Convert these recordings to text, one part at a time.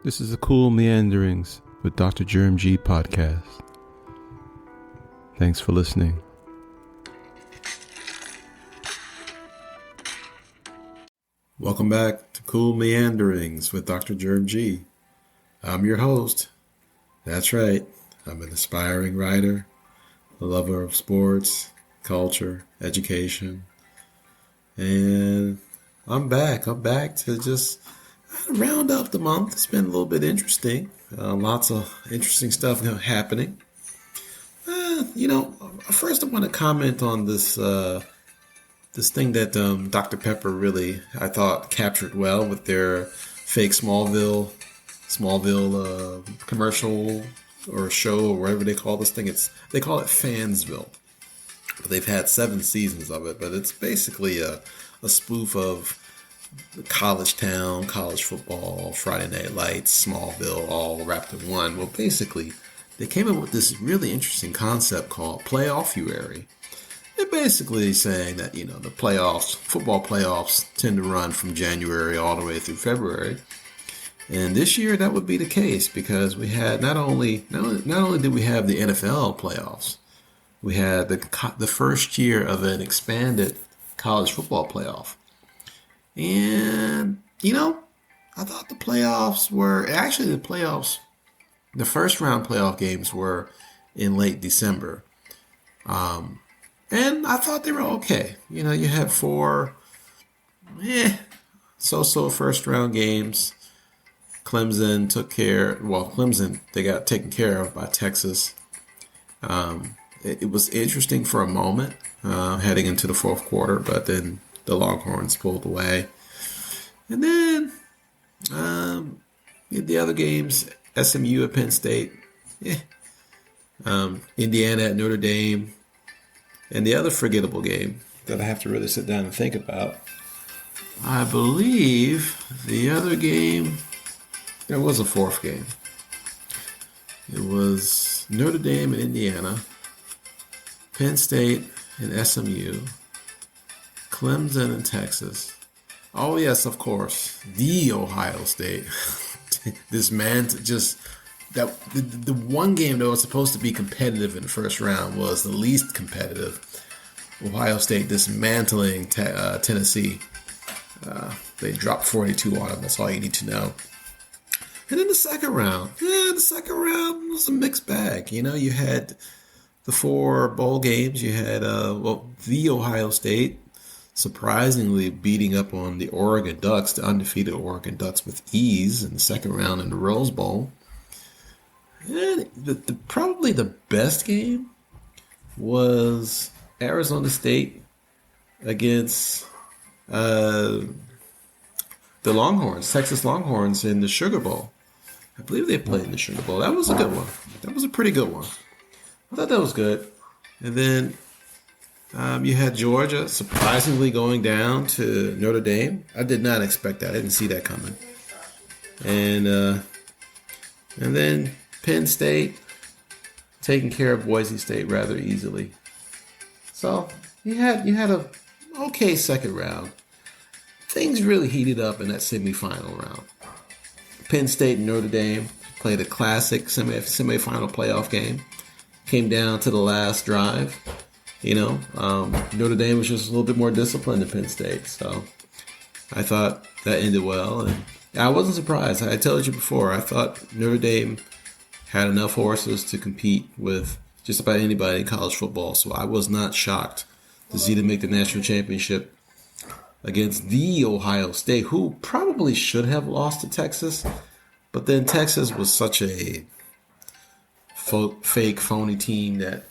This is the Cool Meanderings with Dr. Germ G podcast. Thanks for listening. Welcome back to Cool Meanderings with Dr. Germ G. I'm your host. That's right. I'm an aspiring writer, a lover of sports, culture, education, and I'm back. I'm back to just round up the month. It's been a little bit interesting. Lots of interesting stuff happening. First I want to comment on this thing that Dr. Pepper really, I thought, captured well with their fake Smallville commercial or show or whatever they call this thing. They call it Fansville. They've had 7 seasons of it, but it's basically a spoof of college town, college football, Friday Night Lights, Smallville, all wrapped in one. Well, basically, they came up with this really interesting concept called playoff-uary. They're basically saying that, the football playoffs tend to run from January all the way through February. And this year, that would be the case because we had not only did we have the NFL playoffs, we had the first year of an expanded college football playoff. And, I thought the first round playoff games were in late December. And I thought they were okay. You had 4 so-so first round games. Clemson they got taken care of by Texas. It was interesting for a moment heading into the fourth quarter, but then the Longhorns pulled away. And then the other games, SMU at Penn State, Indiana at Notre Dame, and the other forgettable game that I have to really sit down and think about. I believe the other game, there was a fourth game. It was Notre Dame and Indiana, Penn State and SMU, Clemson and Texas. Oh yes, of course, the Ohio State. This man the one game that was supposed to be competitive in the first round was the least competitive. Ohio State dismantling Tennessee. They dropped 42 on them. That's all you need to know. And then the second round was a mixed bag. You had the 4 bowl games. You had the Ohio State surprisingly beating up on the Oregon Ducks, the undefeated Oregon Ducks, with ease in the second round in the Rose Bowl. And probably the best game was Arizona State against the Longhorns, Texas Longhorns, in the Sugar Bowl. I believe they played in the Sugar Bowl. That was a good one. That was a pretty good one. I thought that was good. And then you had Georgia surprisingly going down to Notre Dame. I did not expect that. I didn't see that coming. And then Penn State taking care of Boise State rather easily. So you had a okay second round. Things really heated up in that semifinal round. Penn State and Notre Dame played a classic semifinal playoff game. Came down to the last drive. Notre Dame was just a little bit more disciplined than Penn State. So I thought that ended well. And I wasn't surprised. I told you before, I thought Notre Dame had enough horses to compete with just about anybody in college football. So I was not shocked to see them make the national championship against the Ohio State, who probably should have lost to Texas. But then Texas was such a fake, phony team that,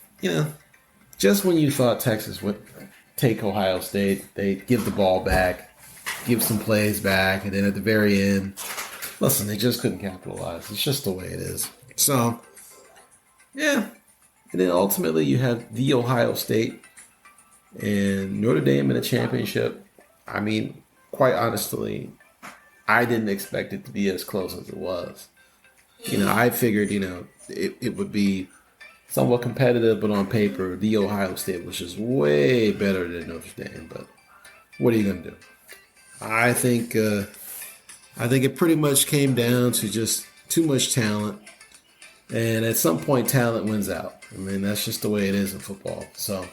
just when you thought Texas would take Ohio State, they'd give the ball back, give some plays back, and then at the very end, listen, they just couldn't capitalize. It's just the way it is. So, yeah. And then ultimately you have the Ohio State and Notre Dame in a championship. I mean, quite honestly, I didn't expect it to be as close as it was. I figured, it would be somewhat competitive, but on paper, the Ohio State was just way better than Notre Dame. But what are you going to do? I think I think it pretty much came down to just too much talent. And at some point, talent wins out. I mean, that's just the way it is in football. So,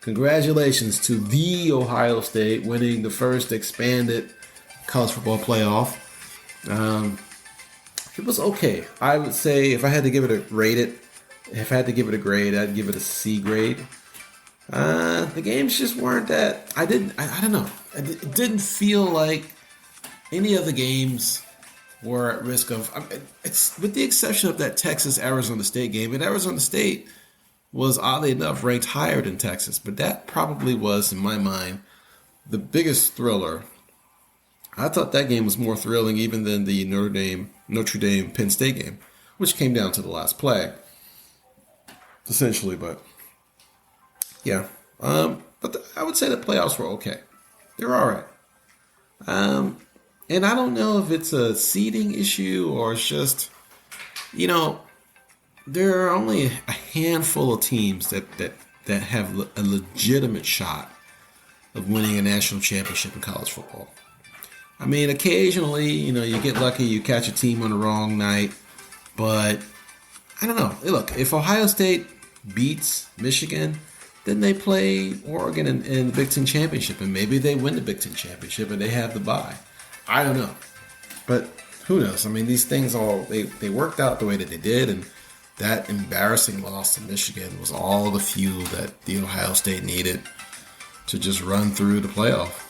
congratulations to the Ohio State winning the first expanded college football playoff. It was okay. I would say if I had to give it a grade, I'd give it a C grade. The games just weren't that. I don't know. It didn't feel like any of the games were at risk of. It's with the exception of that Texas-Arizona State game, and Arizona State was oddly enough ranked higher than Texas, but that probably was, in my mind, the biggest thriller. I thought that game was more thrilling even than the Notre Dame Penn State game, which came down to the last play, essentially. But yeah, I would say the playoffs were okay. They're all right. And I don't know if it's a seeding issue or it's just, there are only a handful of teams that have a legitimate shot of winning a national championship in college football. I mean, occasionally, you get lucky, you catch a team on the wrong night, but I don't know. Look, if Ohio State beats Michigan, then they play Oregon in the Big Ten Championship, and maybe they win the Big Ten Championship and they have the bye. I don't know. But who knows? I mean, these things they worked out the way that they did, and that embarrassing loss to Michigan was all the fuel that the Ohio State needed to just run through the playoff.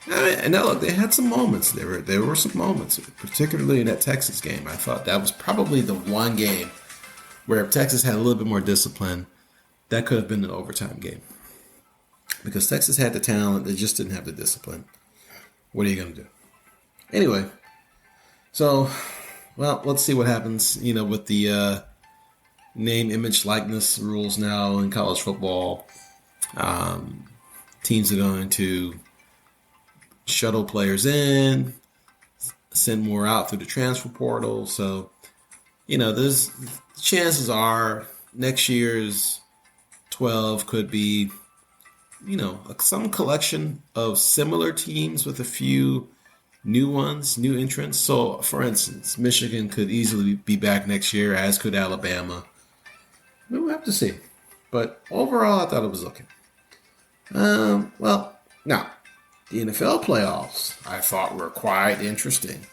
And now look, they had some moments. There were some moments, particularly in that Texas game. I thought that was probably the one game where if Texas had a little bit more discipline, that could have been an overtime game. Because Texas had the talent, they just didn't have the discipline. What are you going to do? Anyway, so, well, let's see what happens, with the name, image, likeness rules now in college football. Teams are going to shuttle players send more out through the transfer portal. So, there's chances are next year's 12 could be, some collection of similar teams with a few new entrants. So, for instance, Michigan could easily be back next year, as could Alabama. We'll have to see. But overall, I thought it was okay. Now, the NFL playoffs, I thought, were quite interesting.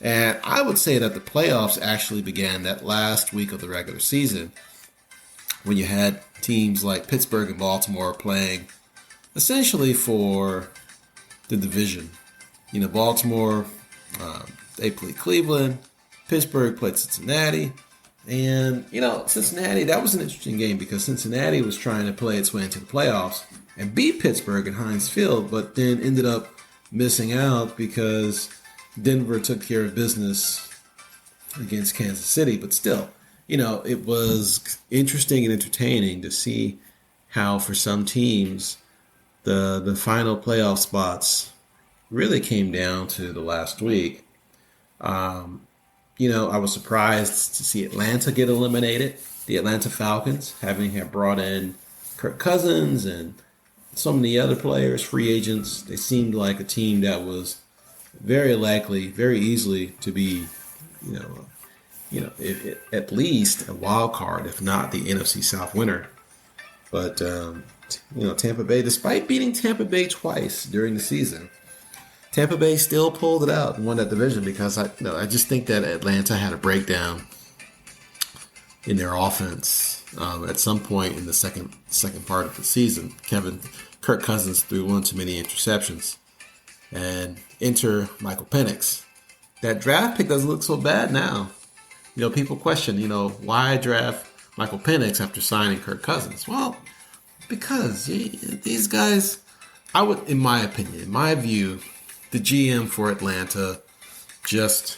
And I would say that the playoffs actually began that last week of the regular season when you had teams like Pittsburgh and Baltimore playing essentially for the division. Baltimore, they played Cleveland. Pittsburgh played Cincinnati. And, Cincinnati, that was an interesting game because Cincinnati was trying to play its way into the playoffs and beat Pittsburgh at Heinz Field, but then ended up missing out because Denver took care of business against Kansas City. But still, it was interesting and entertaining to see how for some teams the final playoff spots really came down to the last week. I was surprised to see Atlanta get eliminated. The Atlanta Falcons, having had brought in Kirk Cousins and so many other players, free agents, they seemed like a team that was very likely, very easily to be, at least a wild card, if not the NFC South winner. But, Tampa Bay, despite beating Tampa Bay twice during the season, Tampa Bay still pulled it out and won that division because I just think that Atlanta had a breakdown in their offense at some point in the second part of the season. Kirk Cousins threw one too many interceptions, and enter Michael Penix. That draft pick doesn't look so bad now. People question, why draft Michael Penix after signing Kirk Cousins? Well, because these guys, in my opinion, in my view, the GM for Atlanta just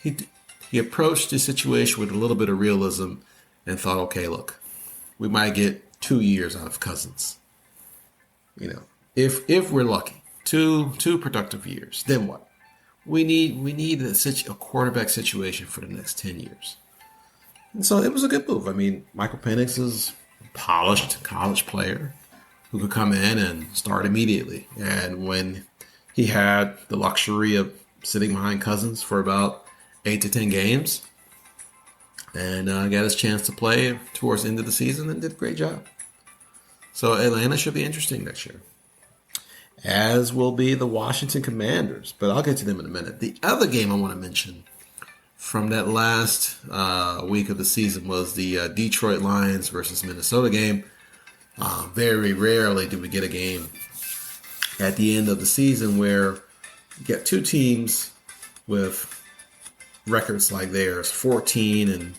he approached the situation with a little bit of realism and thought, okay, look, we might get 2 years out of Cousins. If we're lucky, two productive years, then what? We need a quarterback situation for the next 10 years. And so it was a good move. I mean, Michael Penix is a polished college player who could come in and start immediately. And when he had the luxury of sitting behind Cousins for about 8 to 10 games, and got his chance to play towards the end of the season and did a great job. So Atlanta should be interesting next year, as will be the Washington Commanders. But I'll get to them in a minute. The other game I want to mention from that last week of the season was the Detroit Lions versus Minnesota game. Very rarely do we get a game at the end of the season where you get two teams with records like theirs, 14 and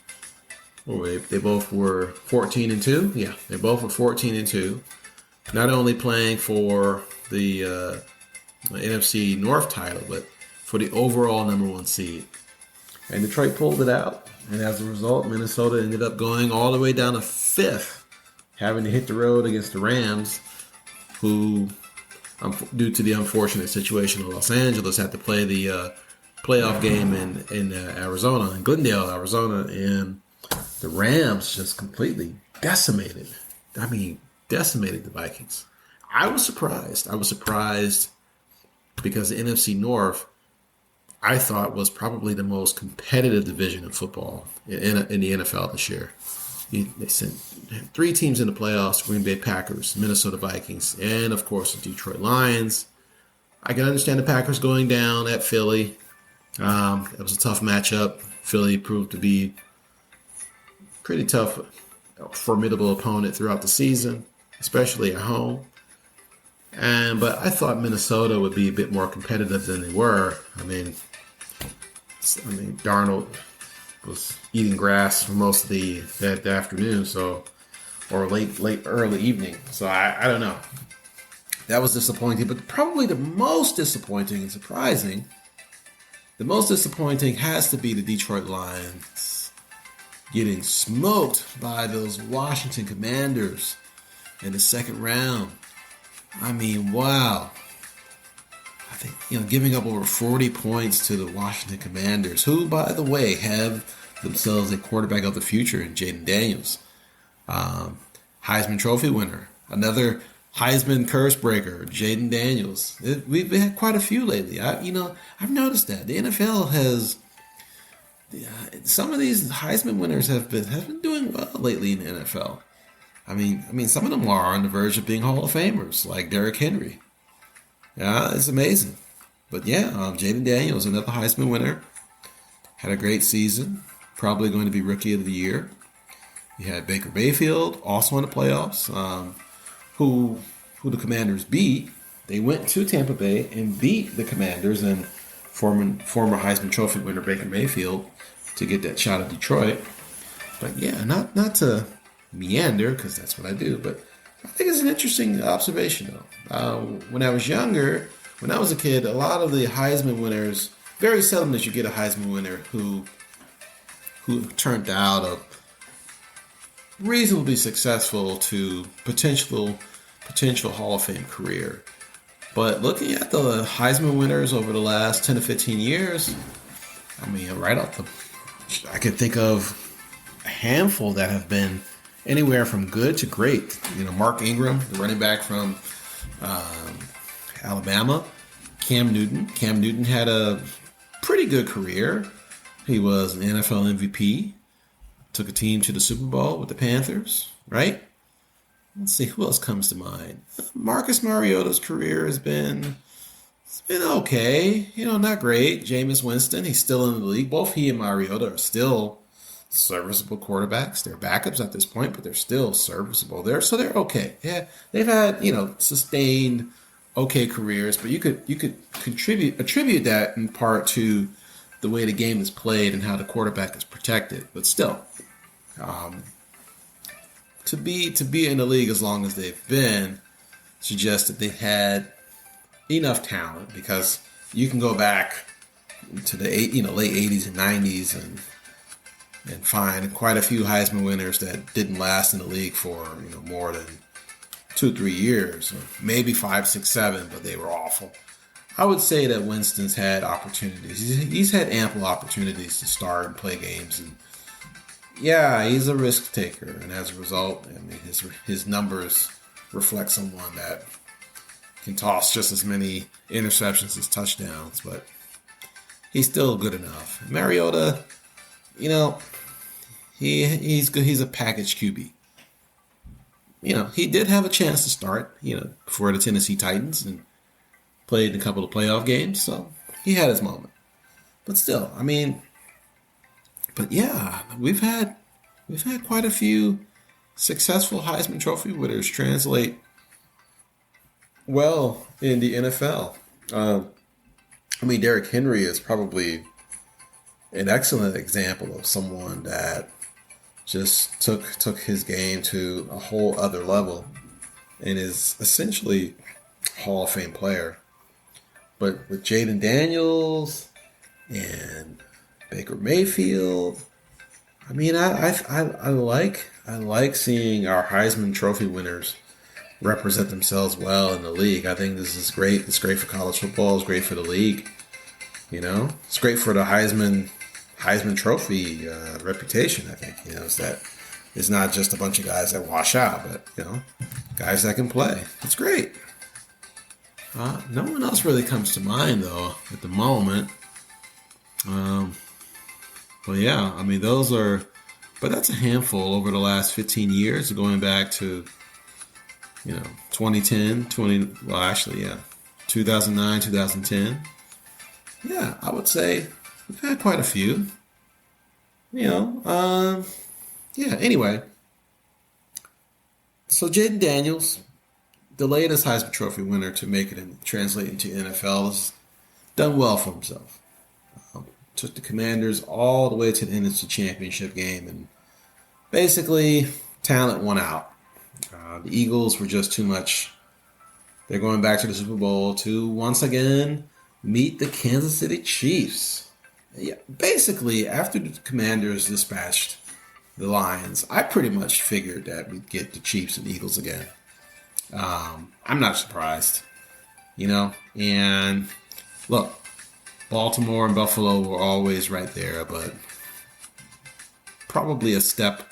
they both were 14-2. Yeah, they both were 14-2. Not only playing for the NFC North title, but for the overall number one seed. And Detroit pulled it out. And as a result, Minnesota ended up going all the way down to 5th, having to hit the road against the Rams, who, due to the unfortunate situation of Los Angeles, had to play the playoff game in Arizona, in Glendale, Arizona. And the Rams just completely decimated the Vikings. I was surprised. Because the NFC North, I thought, was probably the most competitive division in football in the NFL this year. They sent 3 teams in the playoffs: Green Bay Packers, Minnesota Vikings, and of course the Detroit Lions. I can understand the Packers going down at Philly. It was a tough matchup. Philly proved to be pretty tough, formidable opponent throughout the season, especially at home. But I thought Minnesota would be a bit more competitive than they were. I mean, Darnold was eating grass for most of that afternoon, or early evening. So I don't know. That was disappointing, but probably the most disappointing and surprising. The most disappointing has to be the Detroit Lions getting smoked by those Washington Commanders in the second round. I mean, wow. I think, giving up over 40 points to the Washington Commanders, who, by the way, have themselves a quarterback of the future in Jaden Daniels. Heisman Trophy winner. Another Heisman curse breaker, Jaden Daniels. We've had quite a few lately. I've noticed that. The NFL has... some of these Heisman winners have been doing well lately in the NFL. I mean, some of them are on the verge of being Hall of Famers, like Derrick Henry. Yeah, it's amazing. But yeah, Jaden Daniels, another Heisman winner, had a great season. Probably going to be Rookie of the Year. You had Baker Mayfield, also in the playoffs, who the Commanders beat. They went to Tampa Bay and beat the Commanders and former Heisman Trophy winner Baker Mayfield to get that shot at Detroit. But yeah, not to meander, because that's what I do, but I think it's an interesting observation, though. When I was younger, when I was a kid, a lot of the Heisman winners, very seldom that you get a Heisman winner who turned out a reasonably successful to potential Hall of Fame career. But looking at the Heisman winners over the last 10 to 15 years, I mean, I can think of a handful that have been anywhere from good to great. Mark Ingram, the running back from Alabama. Cam Newton. Cam Newton had a pretty good career. He was an NFL MVP. Took a team to the Super Bowl with the Panthers, right? Let's see, who else comes to mind? Marcus Mariota's career has been okay. Not great. Jameis Winston, he's still in the league. Both he and Mariota are still serviceable quarterbacks. They're backups at this point, but they're still serviceable. They're okay. Yeah, they've had sustained okay careers, but you could attribute that in part to the way the game is played and how the quarterback is protected. But still, to be in the league as long as they've been suggests that they had enough talent, because you can go back to the late 80s and 90s and find quite a few Heisman winners that didn't last in the league for more than 2-3 years, or maybe 5, 6, 7, but they were awful. I would say that Winston's had opportunities. He's had ample opportunities to start and play games, and yeah, he's a risk taker, and as a result, I mean, his numbers reflect someone that can toss just as many interceptions as touchdowns, but he's still good enough. Mariota, you know, he's good. He's a package QB. You know, he did have a chance to start, for the Tennessee Titans and played in a couple of playoff games, so he had his moment. But still, I mean, but yeah, we've had quite a few successful Heisman Trophy winners translate well in the NFL. I mean, Derrick Henry is probably an excellent example of someone that just took his game to a whole other level and is essentially a Hall of Fame player. But with Jaden Daniels and Baker Mayfield, I mean, I like seeing our Heisman Trophy winners represent themselves well in the league. I think this is great. It's great for college football. It's great for the league. It's great for the Heisman Trophy reputation. I think it's that it's not just a bunch of guys that wash out, but guys that can play. It's great. No one else really comes to mind though at the moment. But yeah, I mean but that's a handful over the last 15 years, going back to 2010, 2009, 2010. Yeah, I would say we've had quite a few. Yeah, anyway. So Jaden Daniels, the latest Heisman Trophy winner to make it and translate into NFL, has done well for himself. Took the Commanders all the way to the NFC Championship game, and basically talent won out. The Eagles were just too much. They're going back to the Super Bowl to once again meet the Kansas City Chiefs. Yeah, basically, after the Commanders dispatched the Lions, I pretty much figured that we'd get the Chiefs and Eagles again. I'm not surprised, and look, Baltimore and Buffalo were always right there, but probably a step,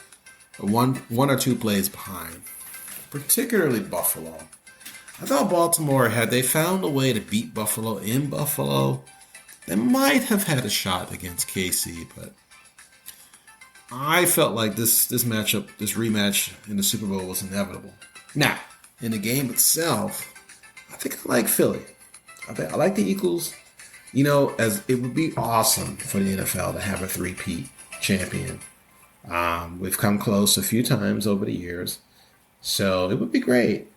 one or two plays behind, particularly Buffalo. I thought Baltimore, had they found a way to beat Buffalo in Buffalo, they might have had a shot against KC, but I felt like this rematch in the Super Bowl was inevitable. Now, in the game itself, I think I like Philly. I like the Eagles. As it would be awesome for the NFL to have a three-peat champion. We've come close a few times over the years, so it would be great.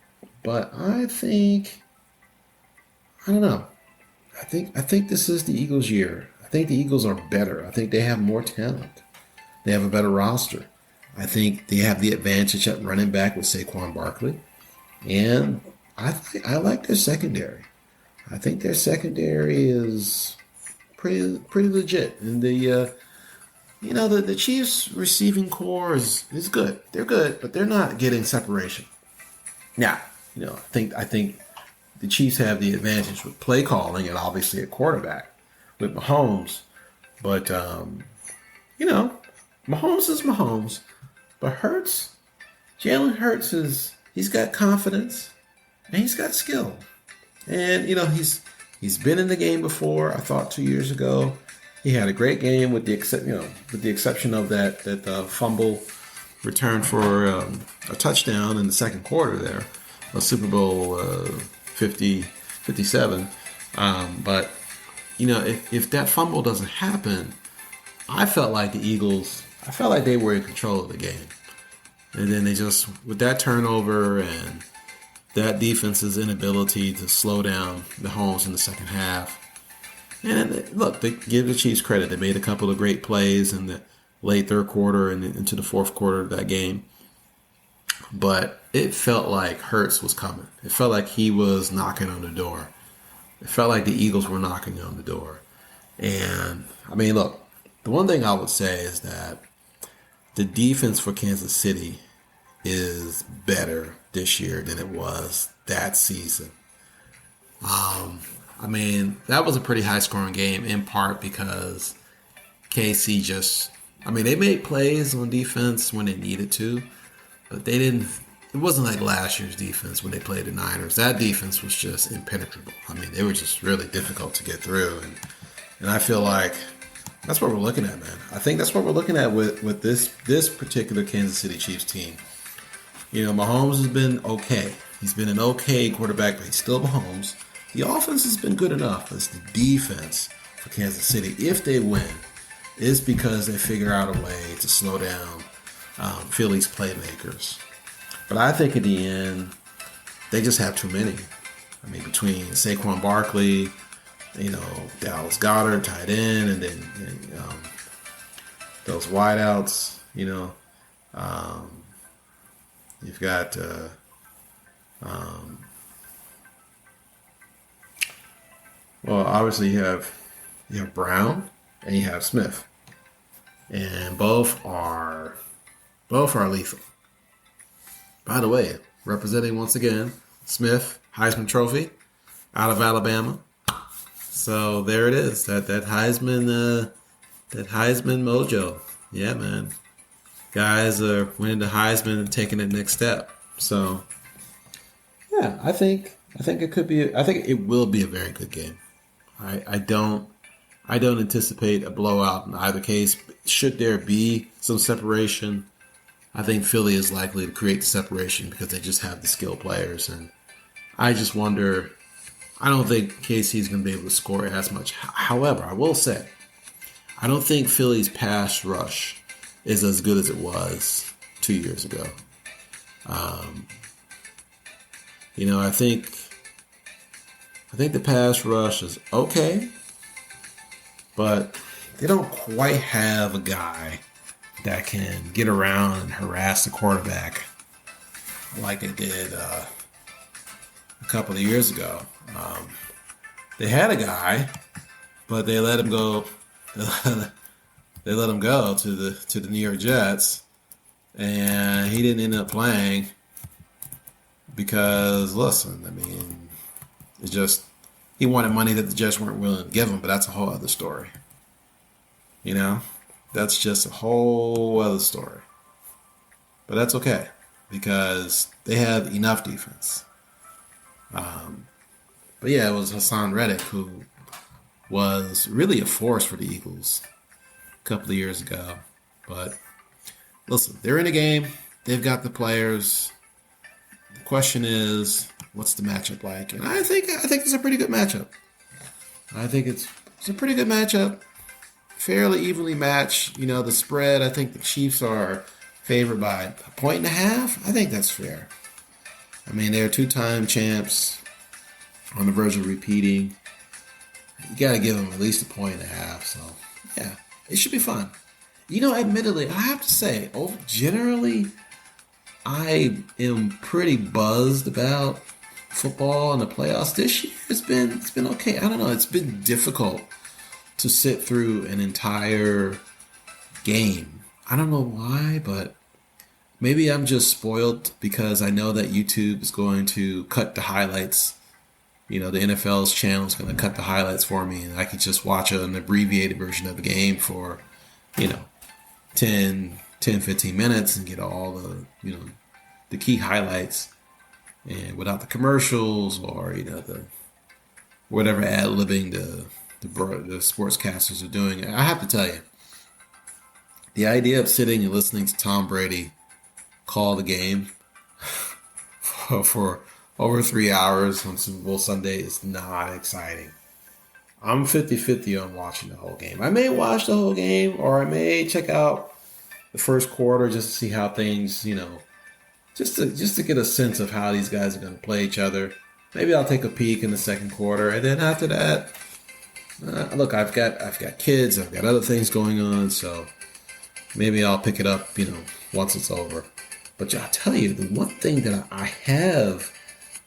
But I don't know. I think this is the Eagles' year. I think the Eagles are better. I think they have more talent. They have a better roster. I think they have the advantage at running back with Saquon Barkley, and I like their secondary. I think their secondary is pretty legit, and the Chiefs receiving core is good. They're good, but they're not getting separation. Now, I think the Chiefs have the advantage with play calling and obviously at quarterback with Mahomes, but Mahomes is Mahomes, but Jalen Hurts he's got confidence and he's got skill. And he's been in the game before. I thought 2 years ago he had a great game with the exception of that fumble return for a touchdown in the second quarter there, a Super Bowl 57. But if that fumble doesn't happen, I felt like the Eagles. I felt like they were in control of the game, and then they just with that turnover and that defense's inability to slow down the Mahomes in the second half. And look, they give the Chiefs credit. They made a couple of great plays in the late third quarter and into the fourth quarter of that game. But it felt like Hurts was coming. It felt like he was knocking on the door. It felt like the Eagles were knocking on the door. And, I mean, look, the one thing I would say is that the defense for Kansas City is better this year than it was that season. I mean, that was a pretty high-scoring game, in part because KC they made plays on defense when they needed to, but they didn't. it wasn't like last year's defense when they played the Niners. That defense was just impenetrable. I mean, they were just really difficult to get through, and I feel like that's what we're looking at, man. I think that's what we're looking at with this particular Kansas City Chiefs team. You know, Mahomes has been okay. He's been an okay quarterback, but he's still Mahomes. The offense has been good enough. It's the defense for Kansas City, if they win, is because they figure out a way to slow down Philly's playmakers. But I think in the end, they just have too many. I mean, between Saquon Barkley, you know, Dallas Goedert, tight end, and then those wideouts, you know. You've got well, obviously you have Brown and you have Smith, and both are lethal. By the way, representing once again, Smith, Heisman Trophy, out of Alabama. So there it is. That Heisman mojo. Yeah, man. Guys are winning the Heisman and taking the next step. So yeah, I think it could be. I think it will be a very good game. I don't anticipate a blowout in either case. Should there be some separation, I think Philly is likely to create the separation because they just have the skilled players. And I just wonder, I don't think KC is going to be able to score as much. However, I will say, I don't think Philly's pass rush is as good as it was 2 years ago. You know, I think the pass rush is okay, but they don't quite have a guy that can get around and harass the quarterback like they did a couple of years ago. They had a guy, but they let him go. They let him go to the New York Jets, and he didn't end up playing because, listen, I mean, it's just he wanted money that the Jets weren't willing to give him, but that's a whole other story. You know, that's just a whole other story. But that's okay because they have enough defense. But yeah, it was Hassan Reddick who was really a force for the Eagles a couple of years ago. But listen, they're in a game. They've got the players. The question is, what's the matchup like? And I think it's a pretty good matchup. I think it's a pretty good matchup. Fairly evenly matched. You know, the spread, I think the Chiefs are favored by 1.5. I think that's fair. I mean, they're two-time champs on the verge of repeating. You got to give them at least 1.5. So, yeah, it should be fun. You know, admittedly, I have to say, generally, I am pretty buzzed about football and the playoffs. This year, it's been okay. I don't know. It's been difficult to sit through an entire game. I don't know why, but maybe I'm just spoiled because I know that YouTube is going to cut the highlights. You know, the NFL's channel is going to cut the highlights for me, and I could just watch an abbreviated version of the game for, 10, 15 minutes and get all the, the key highlights, and without the commercials or, the whatever ad-libbing the sportscasters are doing. I have to tell you, the idea of sitting and listening to Tom Brady call the game for over 3 hours on Super Bowl Sunday is not exciting. I'm 50-50 on watching the whole game. I may watch the whole game, or I may check out the first quarter just to see how things, just to get a sense of how these guys are going to play each other. Maybe I'll take a peek in the second quarter, and then after that, look, I've got kids, I've got other things going on, so maybe I'll pick it up, once it's over. But I'll tell you, the one thing that I have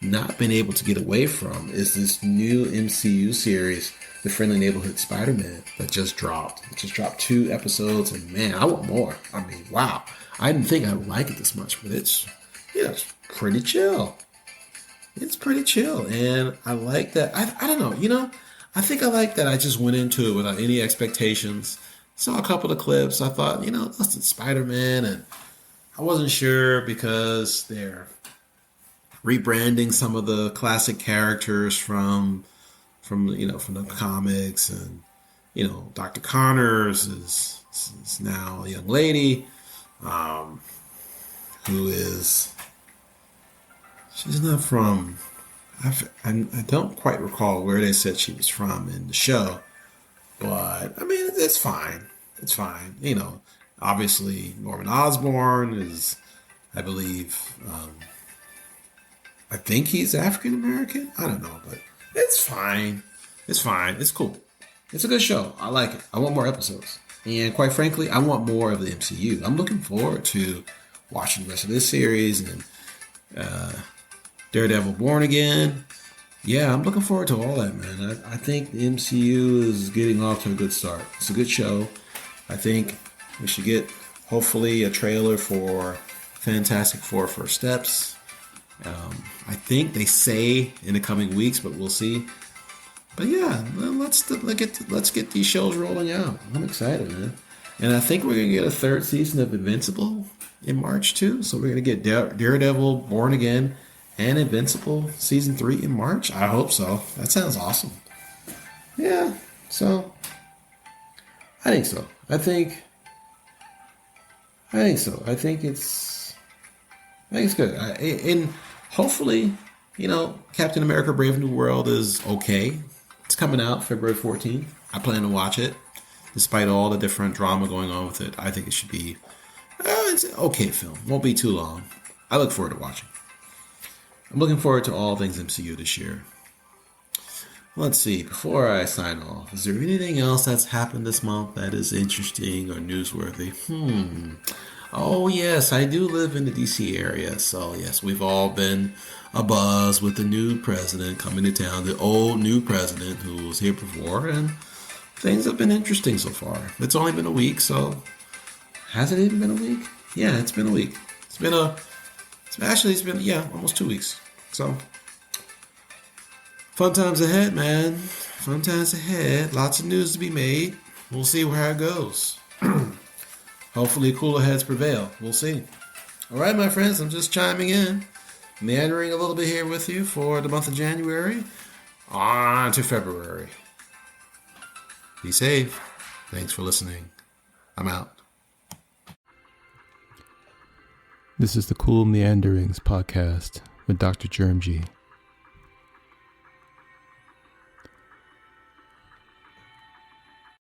not been able to get away from is this new MCU series, The Friendly Neighborhood Spiderman, that just dropped. It just dropped 2 episodes, and man, I want more. I mean, wow. I didn't think I would like it this much, but it's pretty chill. It's pretty chill, and I like that. I don't know, I think I like that I just went into it without any expectations. Saw a couple of clips. I thought, that's Spider-Man, and I wasn't sure because they're rebranding some of the classic characters from the comics, and Dr. Connors is now a young lady, who is, she's not from, I don't quite recall where they said she was from in the show, but I mean, it's fine. It's fine. Obviously Norman Osborn is, I believe, I think he's African American. I don't know, but it's fine. It's fine. It's cool. It's a good show. I like it. I want more episodes. And quite frankly, I want more of the MCU. I'm looking forward to watching the rest of this series and Daredevil Born Again. Yeah, I'm looking forward to all that, man. I think the MCU is getting off to a good start. It's a good show. I think we should get, hopefully, a trailer for Fantastic Four First Steps. I think they say in the coming weeks, but we'll see. But yeah, let's get these shows rolling out. I'm excited, man. And I think we're going to get a third season of Invincible in March, too. So we're going to get Daredevil Born Again and Invincible Season 3 in March. I hope so. That sounds awesome. Yeah, so I think so. I think so. I think it's good. And hopefully, Captain America Brave New World is okay. It's coming out February 14th. I plan to watch it. Despite all the different drama going on with it, I think it should be, it's an okay film. Won't be too long. I look forward to watching. I'm looking forward to all things MCU this year. Let's see, before I sign off, is there anything else that's happened this month that is interesting or newsworthy? Oh, yes, I do live in the DC area, so yes, we've all been abuzz with the new president coming to town, the old new president who was here before, and things have been interesting so far. It's only been a week, so has it even been a week? Yeah, it's been a week. It's been almost 2 weeks. So, fun times ahead, man. Fun times ahead. Lots of news to be made. We'll see how it goes. Hopefully cooler heads prevail. We'll see. All right, my friends, I'm just chiming in. Meandering a little bit here with you for the month of January on to February. Be safe. Thanks for listening. I'm out. This is the Cool Meanderings podcast with Dr. Germ G.